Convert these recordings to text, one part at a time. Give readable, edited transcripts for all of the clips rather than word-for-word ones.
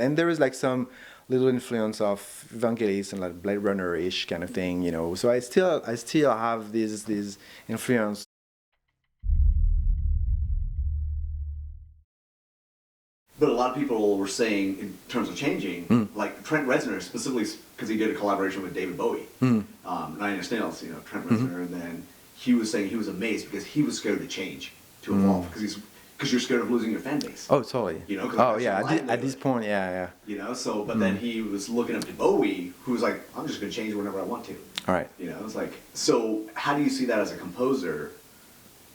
And there is like some little influence of Evangelist and like Blade Runner-ish kind of thing, you know. So I still have this influence. But a lot of people were saying, in terms of changing, like Trent Reznor, specifically because he did a collaboration with David Bowie, 9 Inch Nails, you know, Trent Reznor, and then he was saying he was amazed because he was scared to change, to evolve, because you're scared of losing your fan base. Oh, totally. You know, oh yeah, at this point, yeah. You know, so, but then he was looking up to Bowie, who was like, I'm just going to change whenever I want to. All right. You know, it's like, so how do you see that as a composer,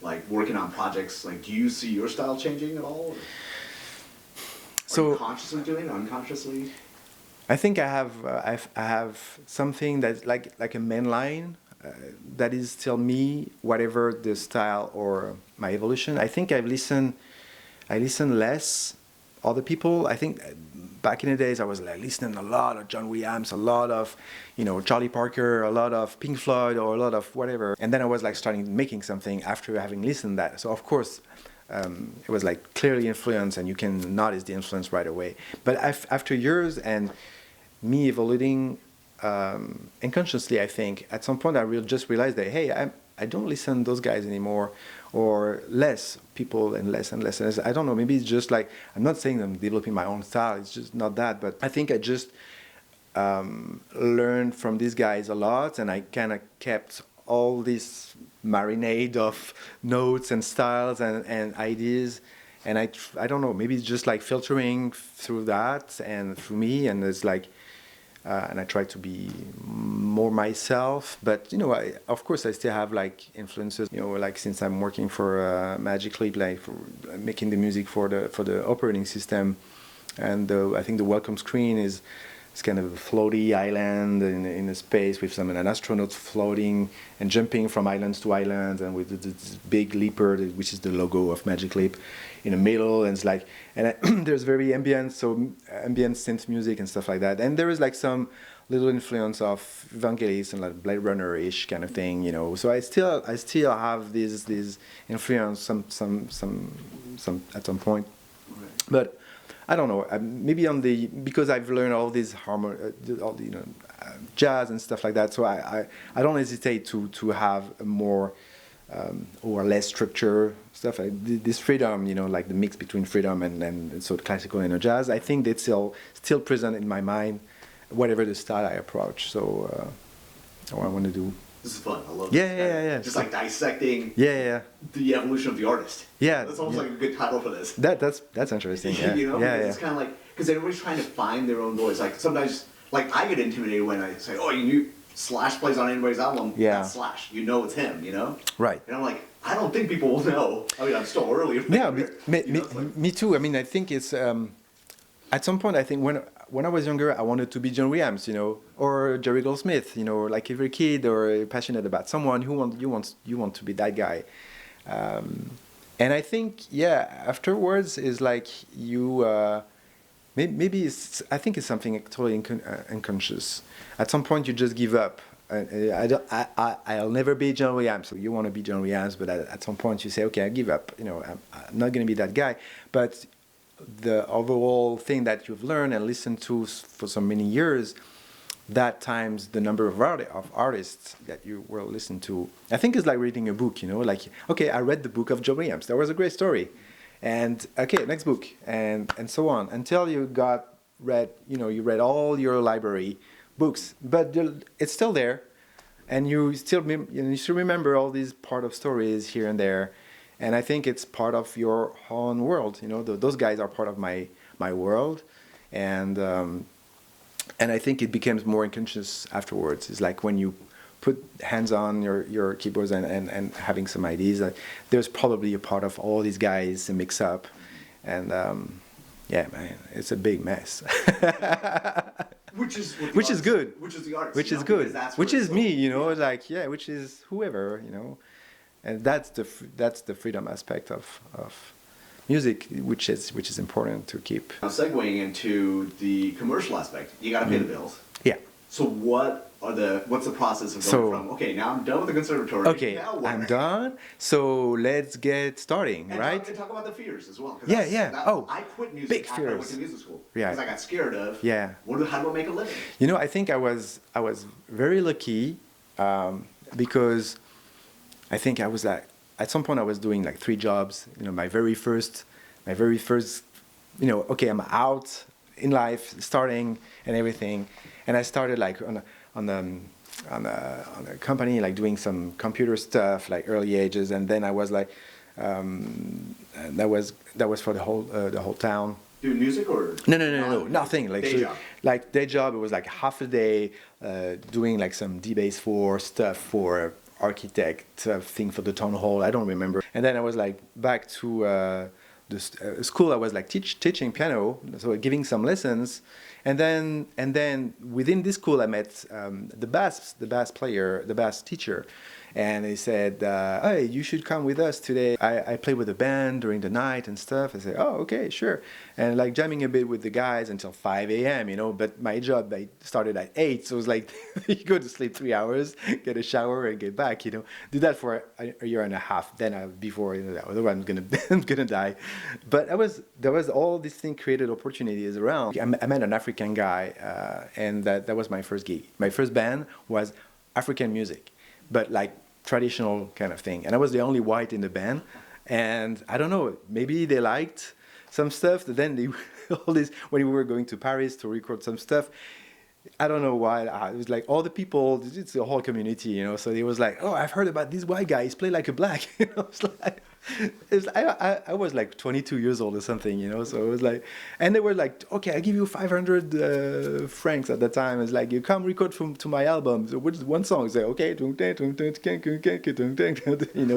like working on projects? Like, do you see your style changing at all? Or? So, are you consciously doing it, unconsciously? I think I have something that's like a main line that is still me, whatever the style or my evolution. I think I listen less other people. I think back in the days I was like listening a lot of John Williams, a lot of, you know, Charlie Parker, a lot of Pink Floyd, or a lot of whatever. And then I was like starting making something after having listened that. So of course. It was like clearly influence, and you can notice the influence right away. But after years and me evolving unconsciously, I think at some point I just realized that hey, I don't listen to those guys anymore, or less people and less and less. And I don't know. Maybe it's just like I'm not saying I'm developing my own style. It's just not that. But I think I just learned from these guys a lot, and I kind of kept all this marinade of notes and styles and ideas, and I don't know, maybe it's just like filtering through that and through me, and it's like and I try to be more myself, but you know, of course I still have like influences, you know, like since I'm working for Magic Leap, like for making the music for the operating system, and I think the welcome screen is it's kind of a floaty island in a space with an astronaut floating and jumping from islands to islands, and with this big leaper, which is the logo of Magic Leap, in the middle. And it's like, and there's very ambient synth music and stuff like that. And there is like some little influence of Evangelist and like Blade Runner-ish kind of thing, you know. So I still have this influence some at some point, but. I don't know. Maybe because I've learned all these all the, you know, jazz and stuff like that. So I don't hesitate to have a more or less structure stuff. This freedom, you know, like the mix between freedom and so classical and jazz. I think it's still present in my mind, whatever the style I approach. So what I want to do. This is fun. I love this. Yeah. Just like dissecting the evolution of the artist. Yeah. That's almost like a good title for this. That's interesting. Yeah. You know? It's kind of like, because everybody's trying to find their own voice. Like sometimes, like I get intimidated when I say, oh, Slash plays on anybody's album. Yeah. That's Slash. You know it's him, you know? Right. And I'm like, I don't think people will know. I mean, I'm still early. Yeah, me too. I mean, I think it's, at some point, I think when I was younger, I wanted to be John Williams, you know, or Jerry Goldsmith, you know, like every kid, or passionate about someone you want to be that guy. And I think, afterwards is like you, maybe I think it's something totally unconscious. At some point, you just give up. I'll never be John Williams. So you want to be John Williams, but at some point you say, okay, I give up. You know, I'm not going to be that guy. But the overall thing that you've learned and listened to for so many years, that times the number of artists that you will listen to, I think it's like reading a book, you know, like, okay, I read the book of John Williams. That was a great story. And okay, next book, and so on, until you you read all your library books, but it's still there, and you still remember all these part of stories here and there. And I think it's part of your own world. You know, those guys are part of my world, and I think it becomes more unconscious afterwards. It's like when you put hands on your keyboards and having some ideas. There's probably a part of all these guys to mix up, and man, it's a big mess. Which is good. Which is the artist. Which is good. Which is me. You know, like which is whoever. You know. And that's the freedom aspect of music, which is important to keep. Now, segueing into the commercial aspect, you got to pay the bills. Yeah. So what's the process of going from, okay, now I'm done with the conservatory. Okay, Now what? I'm done. So let's get starting, right? And talk about the fears as well. 'Cause I quit music big after I went to fears. music school. Yeah. Because I got scared of, Yeah. how do I make a living? You know, I think I was very lucky because I think I was like, at some point I was doing like 3 jobs. You know, my very first, you know, okay, I'm out in life, starting and everything, and I started like on a company, like doing some computer stuff, like early ages, and then I was like, that was for the whole town. Doing music or? No, nothing. Like day job. Like day job, it was like half a day doing like some D-Base 4 stuff for architect thing for the town hall. I don't remember. And then I was like back to the school. I was like teaching piano, so giving some lessons. And then within this school, I met the bass player, the bass teacher. And he said, hey, you should come with us today. I play with a band during the night and stuff. I said, oh, okay, sure. And like jamming a bit with the guys until 5 a.m., you know. But my job, I started at 8. So it was like, you go to sleep 3 hours, get a shower and get back, you know. Do that for a year and a half. Then before, you know, otherwise I'm gonna die. But there was all these things created opportunities around. I met an African guy, and that was my first gig. My first band was African music, but like traditional kind of thing. And I was the only white in the band. And I don't know, maybe they liked some stuff. But then all this, when we were going to Paris to record some stuff, I don't know why. It was like all the people, it's the whole community, you know. So it was like, oh, I've heard about these white guys play like a black. You know, I was like 22 years old or something, you know. So it was like, and they were like, okay, I give you 500 francs at the time. It's like, you come record to my album. So which one song? Say, okay, you know,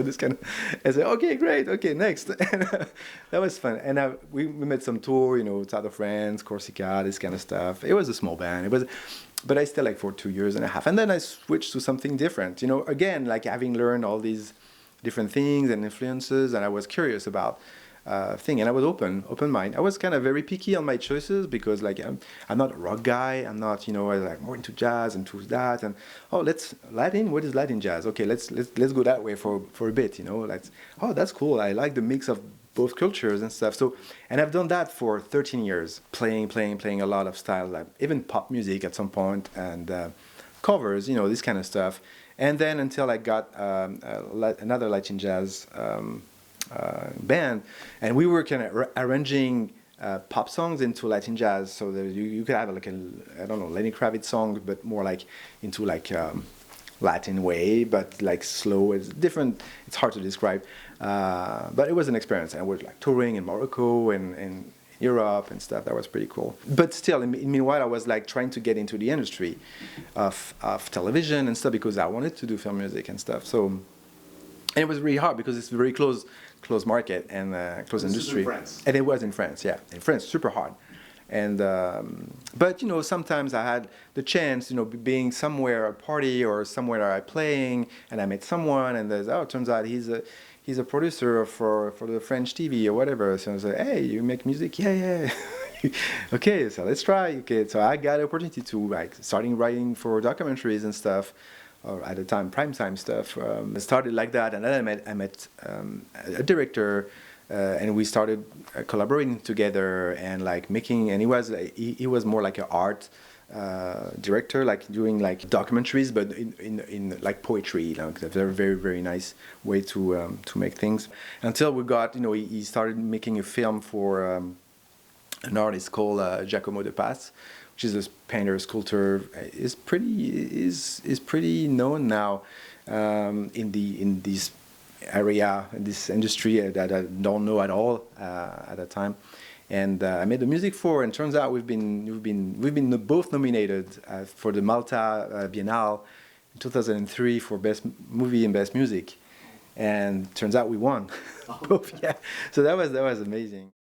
this kind of. I said, okay, great, okay, next. And that was fun. And we made some tour, you know, south of France, Corsica, this kind of stuff. It was a small band. But I stayed like for 2 years and a half, and then I switched to something different. You know, again, like having learned all these different things and influences, and I was curious about thing, and I was open mind. I was kind of very picky on my choices because like I'm not a rock guy. I'm not, you know, I was like more into jazz and to that, and let's Latin. What is Latin jazz? Okay, let's go that way for a bit. You know, that's cool. I like the mix of both cultures and stuff. So, and I've done that for 13 years, playing a lot of styles, like even pop music at some point, and covers, you know, this kind of stuff. And then until I got another Latin jazz band, and we were kind of arranging pop songs into Latin jazz, so that you could have like I don't know, Lenny Kravitz song, but more like into like Latin way, but like slow. It's different. It's hard to describe, but it was an experience. And I was like touring in Morocco and Europe and stuff. That was pretty cool. But still, meanwhile, I was like trying to get into the industry of television and stuff because I wanted to do film music and stuff. So, and it was really hard because it's a very close market and close industry. In France. And it was in France, yeah, in France, super hard. And but you know, sometimes I had the chance, you know, being somewhere, a party or somewhere I'm playing, and I met someone, and there's it turns out he's a producer for the French TV or whatever. So I was like, hey, you make music? Yeah. Okay, so let's try. Okay, so I got the opportunity to like starting writing for documentaries and stuff, or at the time primetime stuff. It started like that, and then I met a director. And we started collaborating together and like making. And he was more like an art director, like doing like documentaries, but in like poetry. You know, a very very very nice way to make things. Until we got, you know, he started making a film for an artist called Giacomo de Paz, which is a painter sculptor. Is pretty known now in these area, this industry that I don't know at all at that time, and I made the music for. And turns out we've been both nominated for the Malta Biennale in 2003 for best movie and best music, and turns out we won both. Yeah, so that was amazing.